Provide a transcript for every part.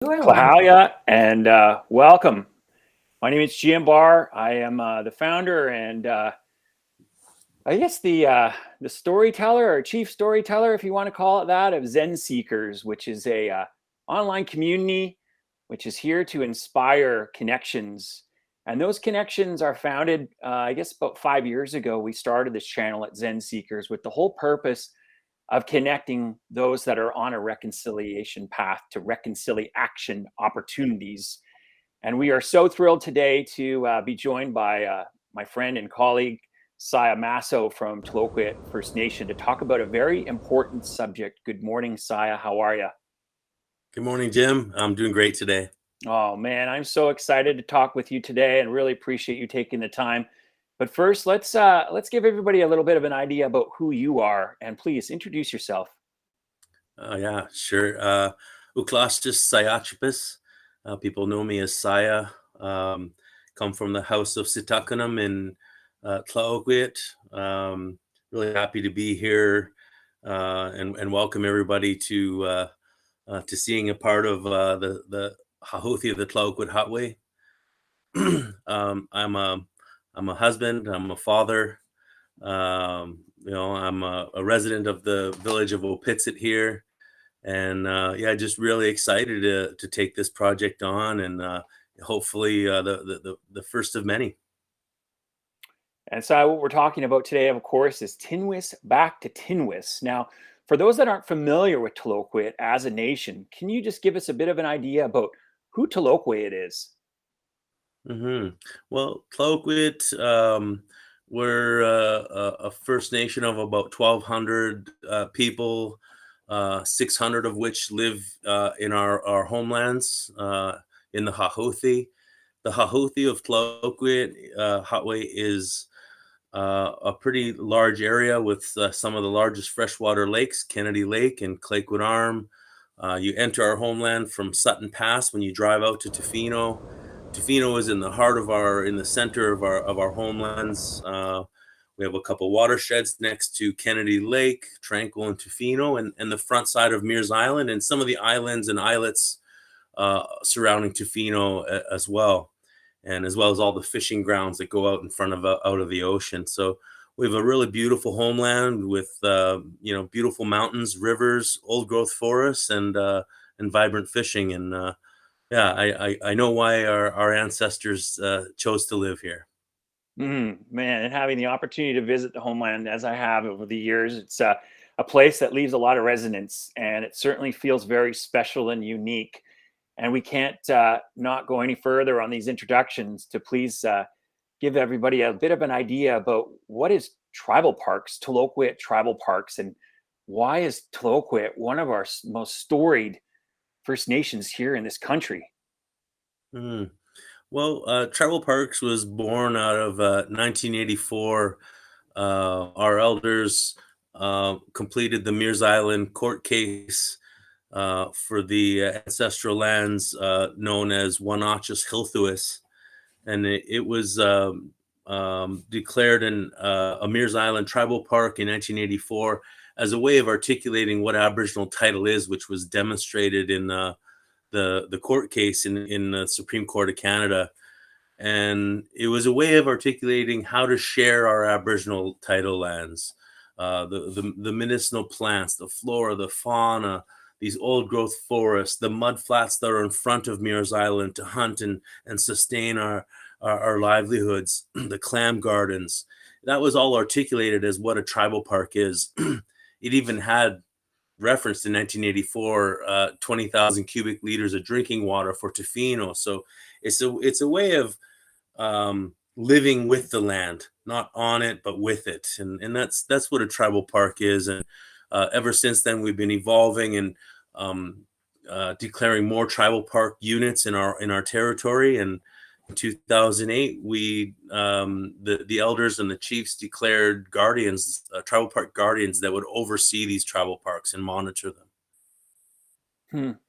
Tla-o-qui-aht and welcome. My name is GM Barr. I am the founder and I guess the storyteller or chief storyteller, if you want to call it that, of Zen Seekers, which is a online community which is here to inspire connections. And those connections are founded, I guess, about 5 years ago. We started this channel at Zen Seekers with the whole purpose of connecting those that are on a reconciliation path to reconciliation opportunities. And we are so thrilled today to be joined by my friend and colleague, Masso from Tla-o-qui-aht First Nation to talk about a very important subject. Good morning, Saya. How are you? Good morning, Jim. I'm doing great today. Oh, man, I'm so excited to talk with you today and really appreciate you taking the time. But first, let's give everybody a little bit of an idea about who you are, and please introduce yourself. Yeah, sure. Uklastis Sayachipis. People know me as Saya. Come from the house of Sitakunum in Tla-o-qui-aht. Really happy to be here and welcome everybody to seeing a part of the Hahothi of the Tla-o-qui-aht Hotway. I'm a husband. I'm a father. I'm a resident of the village of Opitsit here, and just really excited to take this project on, and hopefully the first of many. And so what we're talking about today, of course, is tinwis back to tinwis. Now, for those that aren't familiar with Tla-o-qui-aht as a nation, can you just give us a bit of an idea about who Tla-o-qui-aht is? Well, Tla-o-qui-aht, we're a First Nation of about 1,200 people, 600 of which live in our homelands in the Hahothi. The Hahothi of Tla-o-qui-aht Hotway is a pretty large area with some of the largest freshwater lakes, Kennedy Lake and Klecko Arm. You enter our homeland from Sutton Pass when you drive out to Tofino. Tofino is in the center of our homelands. We have a couple watersheds next to Kennedy Lake, Tranquil, and Tofino, and the front side of Mears Island, and some of the islands and islets surrounding Tofino as well, and as well as all the fishing grounds that go out in front of out of the ocean. So we have a really beautiful homeland with beautiful mountains, rivers, old growth forests, and vibrant fishing. And I know why our ancestors chose to live here. Man, and having the opportunity to visit the homeland as I have over the years, it's a place that leaves a lot of resonance, and it certainly feels very special and unique. And we can't not go any further on these introductions to please give everybody a bit of an idea about what is tribal parks, Tla-o-qui-aht Tribal Parks, and why is Tla-o-qui-aht one of our most storied First Nations here in this country? Mm. Well, Tribal Parks was born out of 1984. Our elders completed the Mears Island court case for the ancestral lands known as Wanachus Hilthuis, and it was declared a Mears Island Tribal Park in 1984 as a way of articulating what Aboriginal title is, which was demonstrated in the court case in the Supreme Court of Canada. And it was a way of articulating how to share our Aboriginal title lands, the medicinal plants, the flora, the fauna, these old growth forests, the mud flats that are in front of Mears Island to hunt and sustain our livelihoods, the clam gardens. That was all articulated as what a tribal park is. It even had referenced in 1984 20,000 cubic liters of drinking water for Tofino. So it's a way of living with the land, not on it, but with it. And that's what a tribal park is. And ever since then, we've been evolving and declaring more tribal park units in our territory. And in 2008, the elders and the chiefs declared guardians, tribal park guardians, that would oversee these tribal parks and monitor them.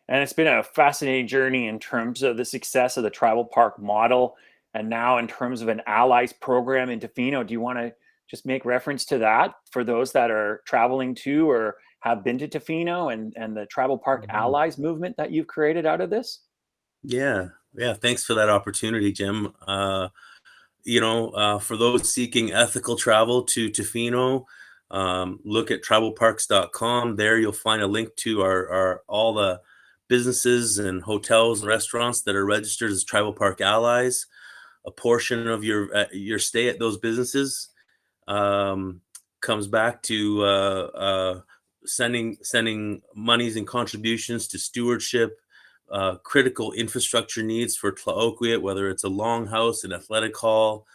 And it's been a fascinating journey in terms of the success of the tribal park model, and now in terms of an allies program in Tofino. Do you want to just make reference to that for those that are traveling to or have been to Tofino and the Tribal Park Mhm. Allies movement that you've created out of this? Yeah, yeah. Thanks for that opportunity, Jim. For those seeking ethical travel to Tofino, look at tribalparks.com. There you'll find a link to our all the businesses and hotels and restaurants that are registered as Tribal Park Allies. A portion of your stay at those businesses um, comes back to sending monies and contributions to stewardship, critical infrastructure needs for Tla-o-qui-aht, whether it's a longhouse, an athletic hall,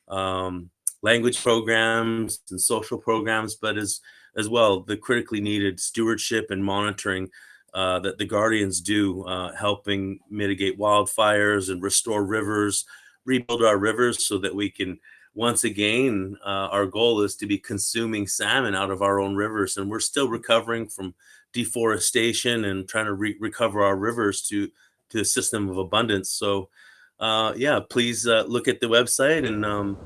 um, language programs and social programs, but as well the critically needed stewardship and monitoring that the Guardians do, helping mitigate wildfires and restore rivers, rebuild our rivers so that we can once again, our goal is to be consuming salmon out of our own rivers, and we're still recovering from deforestation and trying to recover our rivers to a system of abundance. So, yeah, please look at the website, and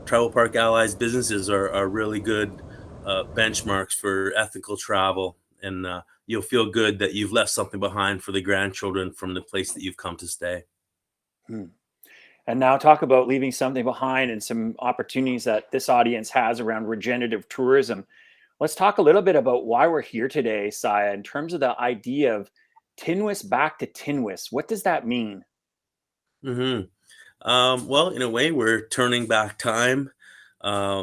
Tribal Park Allies businesses are really good benchmarks for ethical travel, and you'll feel good that you've left something behind for the grandchildren from the place that you've come to stay. Hmm. And now talk about leaving something behind and some opportunities that this audience has around regenerative tourism. Let's talk a little bit about why we're here today, Saya, in terms of the idea of tinwis back to tinwis. What does that mean? hmm well, in a way, we're turning back time uh,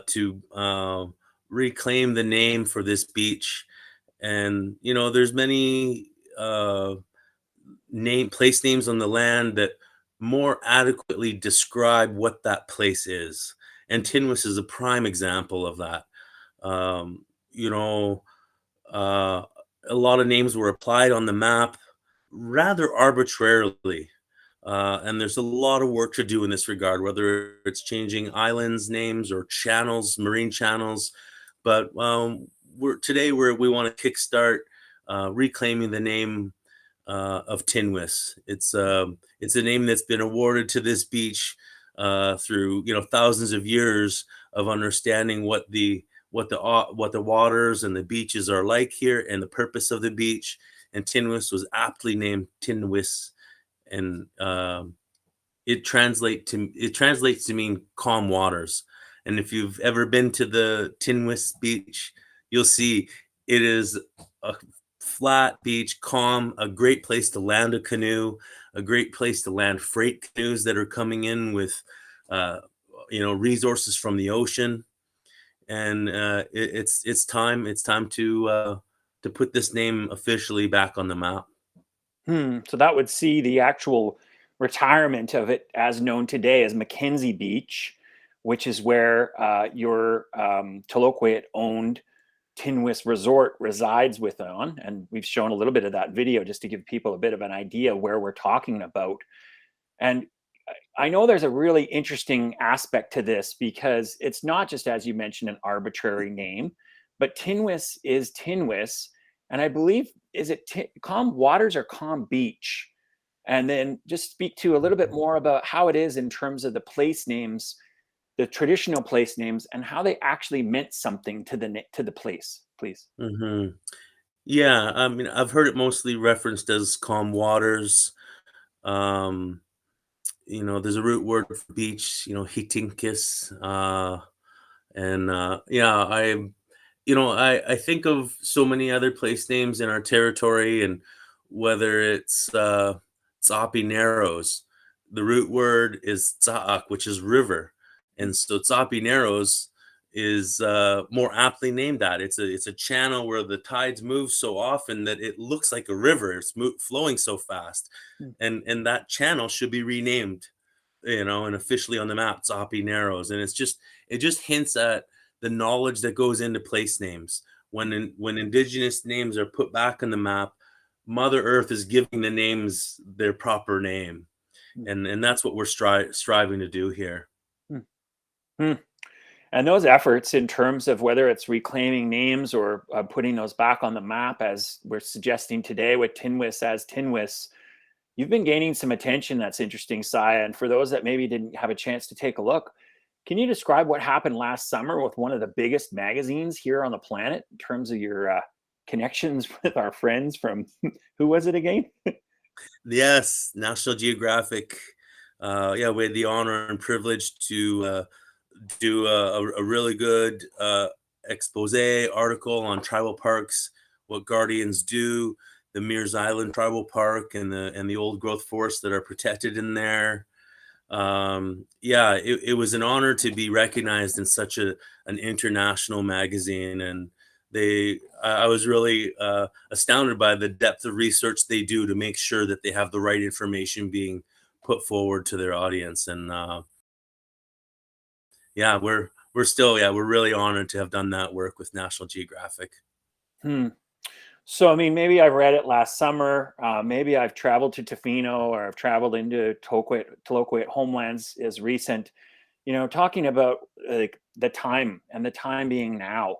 to reclaim the name for this beach. And there's many place names on the land that more adequately describe what that place is. And Tinwis is a prime example of that. Um, you know, uh, a lot of names were applied on the map rather arbitrarily. And there's a lot of work to do in this regard, whether it's changing islands names or channels, marine channels. But we want to kickstart reclaiming the name of Tinwis. It's a name that's been awarded to this beach through thousands of years of understanding what the waters and the beaches are like here and the purpose of the beach. And Tinwis was aptly named Tinwis, and it translates to mean calm waters. And if you've ever been to the Tinwis beach, you'll see it is a flat beach, calm, a great place to land a canoe, a great place to land freight canoes that are coming in with resources from the ocean. And it's time to put this name officially back on the map. So that would see the actual retirement of it as known today as Mackenzie Beach, which is where your Tla-o-qui-aht owned Tinwis Resort resides within. And we've shown a little bit of that video just to give people a bit of an idea where we're talking about. And I know there's a really interesting aspect to this because it's not just, as you mentioned, an arbitrary name, but Tinwis is Tinwis. And I believe, is it Calm Waters or Calm Beach? And then just speak to a little bit more about how it is in terms of the place names, the traditional place names, and how they actually meant something to the place, please. hmm Yeah, I mean, I've heard it mostly referenced as calm waters. Um, there's a root word for beach, hitinkis. And yeah, I think of so many other place names in our territory, and whether it's Tsapi Narrows, the root word is Tsaak, which is river. And so Tsapi Narrows is more aptly named that. It's a channel where the tides move so often that it looks like a river. It's flowing so fast. Mm. And that channel should be renamed, and officially on the map, Tsapi Narrows. And it just hints at the knowledge that goes into place names. When indigenous names are put back on the map, Mother Earth is giving the names their proper name, Mm. and that's what we're striving to do here. Mm. Mm. And those efforts, in terms of whether it's reclaiming names or putting those back on the map, as we're suggesting today with Tinwis as Tinwis, you've been gaining some attention. That's interesting, Saya. And for those that maybe didn't have a chance to take a look, Can you describe what happened last summer with one of the biggest magazines here on the planet in terms of your connections with our friends from who was it again? Yes, National Geographic. Yeah, we had the honor and privilege to do a really good expose article on tribal parks, what guardians do, the Mears Island Tribal Park, and the old growth forests that are protected in there. Yeah, it was an honor to be recognized in such an international magazine, and I was really astounded by the depth of research they do to make sure that they have the right information being put forward to their audience. And yeah, we're really honored to have done that work with National Geographic. Hmm. So, I mean, maybe I've read it last summer. Maybe I've traveled to Tofino or I've traveled into Tla-o-qui-aht homelands as recent. Talking about like the time and the time being now.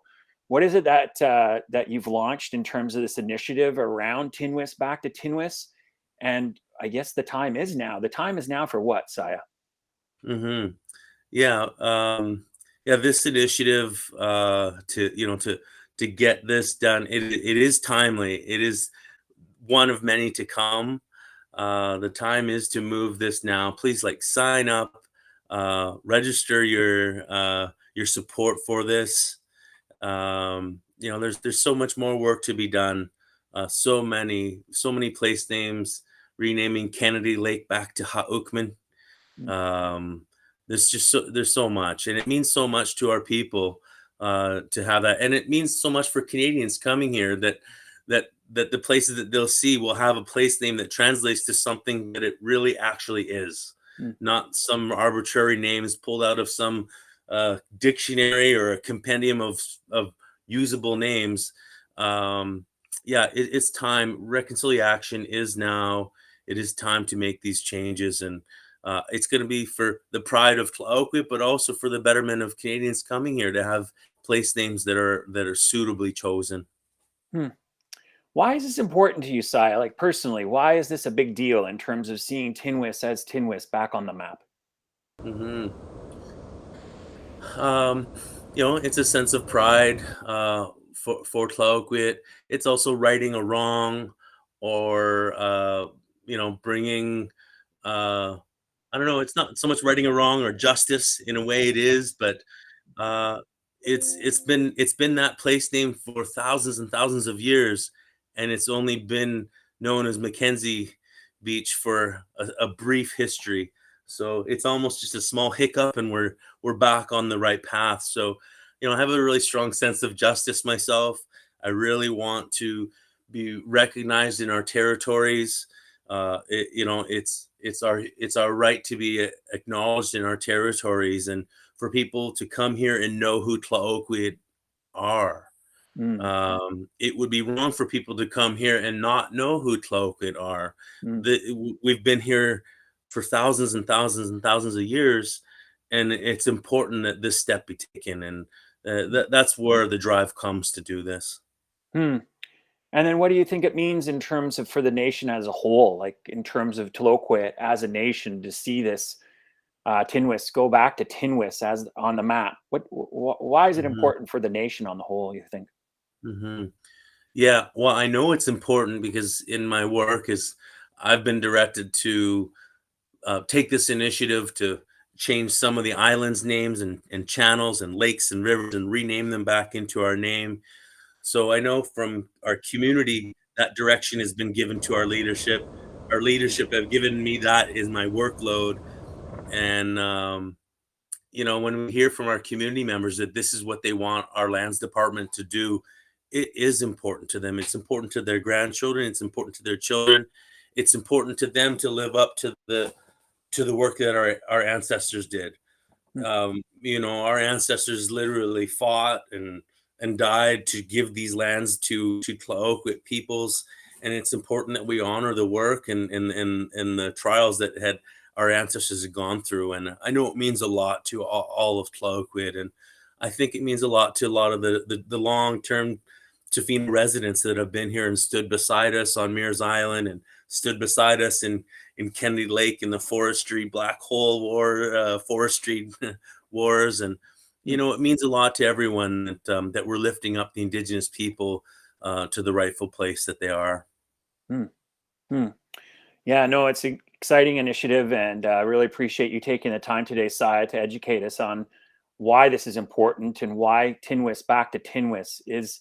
What is it that you've launched in terms of this initiative around tinwis, back to tinwis? And I guess the time is now. The time is now for what, Saya? Hmm. Yeah, yeah. This initiative to get this done, it is timely. It is one of many to come. The time is to move this now. Please, like, sign up, register your support for this. There's so much more work to be done. So many place names, renaming Kennedy Lake back to Ha'ukman. Mm. Um, there's so much, and it means so much to our people to have that, and it means so much for Canadians coming here that the places that they'll see will have a place name that translates to something that it really actually is, Mm. not some arbitrary names pulled out of some dictionary or a compendium of usable names. Yeah, it's time. Reconciliation is now. It is time to make these changes, and it's going to be for the pride of Tla-o-qui-aht, but also for the betterment of Canadians coming here to have place names that are suitably chosen. Hmm. Why is this important to you, Saya? Like personally, why is this a big deal in terms of seeing tinwis as tinwis back on the map? Hmm. Um, it's a sense of pride for Tla-o-qui-aht. It's also righting a wrong, or bringing. I don't know. It's not so much righting a wrong or justice in a way. It is, but uh, it's been that place name for thousands and thousands of years, and it's only been known as Mackenzie Beach for a brief history. So it's almost just a small hiccup, and we're back on the right path. So, I have a really strong sense of justice myself. I really want to be recognized in our territories. It's our right to be acknowledged in our territories, and for people to come here and know who Tla-o-qui-aht are. Mm. It would be wrong for people to come here and not know who Tla-o-qui-aht are. Mm. We've been here for thousands and thousands and thousands of years, and it's important that this step be taken. And that's where the drive comes to do this. Hmm. And then what do you think it means in terms of for the nation as a whole, like in terms of Tla-o-qui-aht as a nation to see this tinwis go back to tinwis as on the map? Why is it Hmm. important for the nation on the whole, you think? Hmm. Yeah, well, I know it's important because in my work is I've been directed to take this initiative to change some of the islands' names and channels and lakes and rivers and rename them back into our name. So I know from our community that direction has been given to our leadership. Our leadership have given me that is my workload. And when we hear from our community members that this is what they want our lands department to do, it is important to them. It's important to their grandchildren. It's important to their children. It's important to them to live up to the work that our ancestors did. Hmm. Our ancestors literally fought and died to give these lands to Tla-o-qui-aht peoples, and it's important that we honor the work and the trials that had our ancestors had gone through. And I know it means a lot to all of Tla-o-qui-aht, and I think it means a lot to a lot of the long-term Tofino residents that have been here and stood beside us on Mears Island and stood beside us in Kennedy Lake in the forestry black hole war, forestry wars. And, you know, it means a lot to everyone that, that we're lifting up the Indigenous people to the rightful place that they are. Hmm. Hmm. Yeah, no, it's an exciting initiative, and I really appreciate you taking the time today, Saya, to educate us on why this is important and why tinwis, back to tinwis, is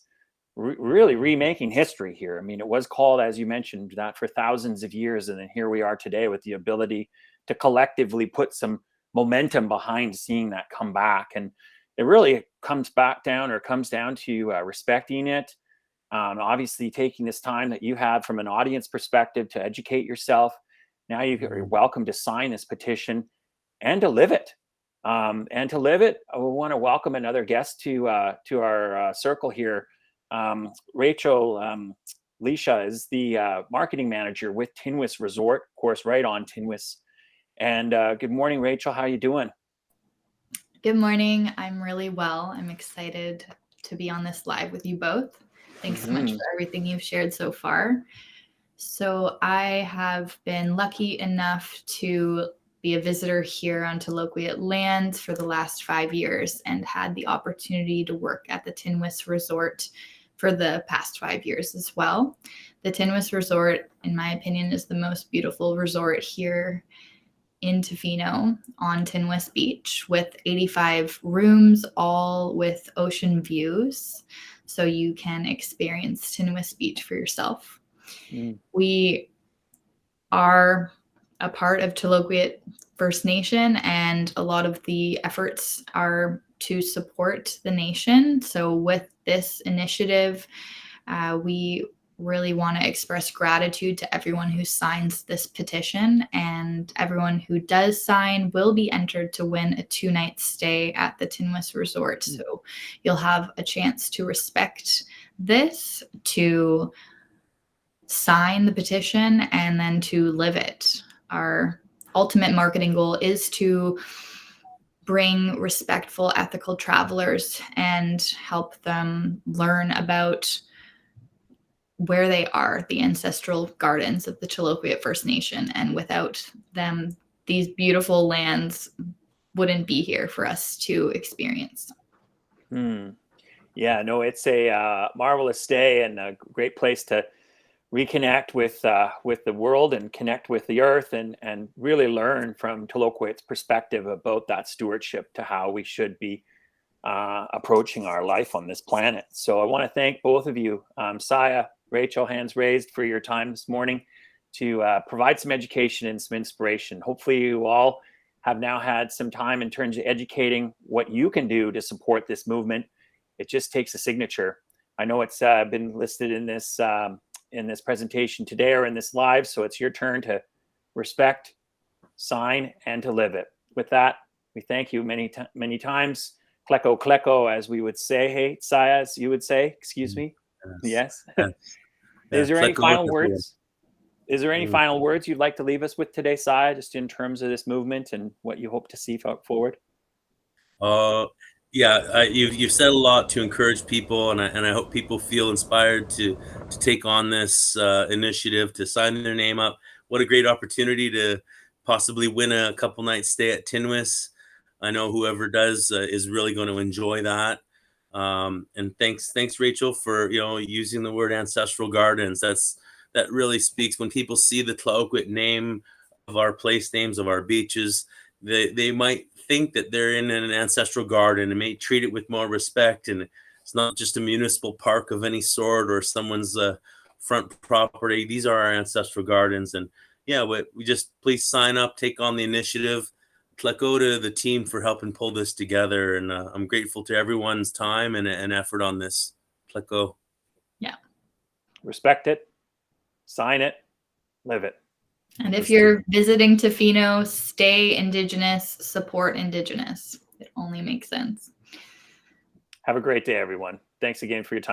really remaking history here. I mean, it was called, as you mentioned, that for thousands of years, and then here we are today with the ability to collectively put some momentum behind seeing that come back. And it really comes down to respecting it. Obviously, taking this time that you had from an audience perspective to educate yourself. Now you're welcome to sign this petition and to live it. I want to welcome another guest to our circle here. Rachel Leisha is the marketing manager with Tinwis Resort, of course, right on Tinwis. And good morning, Rachel. How are you doing? Good morning. I'm really well. I'm excited to be on this live with you both. Thanks so much for everything you've shared so far. So I have been lucky enough to be a visitor here on Tla-o-qui-aht lands for the last 5 years and had the opportunity to work at the Tinwis Resort for the past 5 years as well. The Tinwis Resort, in my opinion, is the most beautiful resort here in Tofino on Tinwis Beach, with 85 rooms, all with ocean views. So you can experience Tinwis Beach for yourself. We are a part of Tla-o-qui-aht First Nation, and a lot of the efforts are to support the nation. So with this initiative, we really want to express gratitude to everyone who signs this petition, and everyone who does sign will be entered to win a 2-night stay at the Tinwis Resort. So you'll have a chance to respect this, to sign the petition, and then to live it. Our ultimate marketing goal is to bring respectful, ethical travelers and help them learn about where they are, the ancestral gardens of the Tla-o-qui-aht First Nation. And without them, these beautiful lands wouldn't be here for us to experience. Yeah, no, it's a marvelous day and a great place to reconnect with the world and connect with the earth, and really learn from Tla-o-qui-aht's perspective about that stewardship to how we should be approaching our life on this planet. So I want to thank both of you, Saya, Rachel, hands raised, for your time this morning to provide some education and some inspiration. Hopefully you all have now had some time in terms of educating what you can do to support this movement. It just takes a signature. I know it's been listed in this presentation today or in this live, so it's your turn to respect, sign, and to live it. With that, we thank you many times. Klecko, Klecko, as we would say. Hey, Saya, as you would say, excuse me. Yes. Is there any final words? Is there any final words you'd like to leave us with today, Saya, just in terms of this movement and what you hope to see forward? Yeah, you've said a lot to encourage people, and I hope people feel inspired to take on this initiative, to sign their name up. What a great opportunity to possibly win a couple nights stay at Tinwis. I know whoever does is really going to enjoy that. And thanks, Rachel, for using the word ancestral gardens. That really speaks. When people see the Tla-o-qui-aht name of our place names, of our beaches, they might think that they're in an ancestral garden and may treat it with more respect. And it's not just a municipal park of any sort or someone's front property. These are our ancestral gardens. And yeah, we just please sign up, take on the initiative. Klecko to the team for helping pull this together. And I'm grateful to everyone's time and effort on this. Klecko. Yeah. Respect it, sign it, live it. And if you're visiting Tofino, stay Indigenous, support Indigenous. It only makes sense. Have a great day, everyone. Thanks again for your time.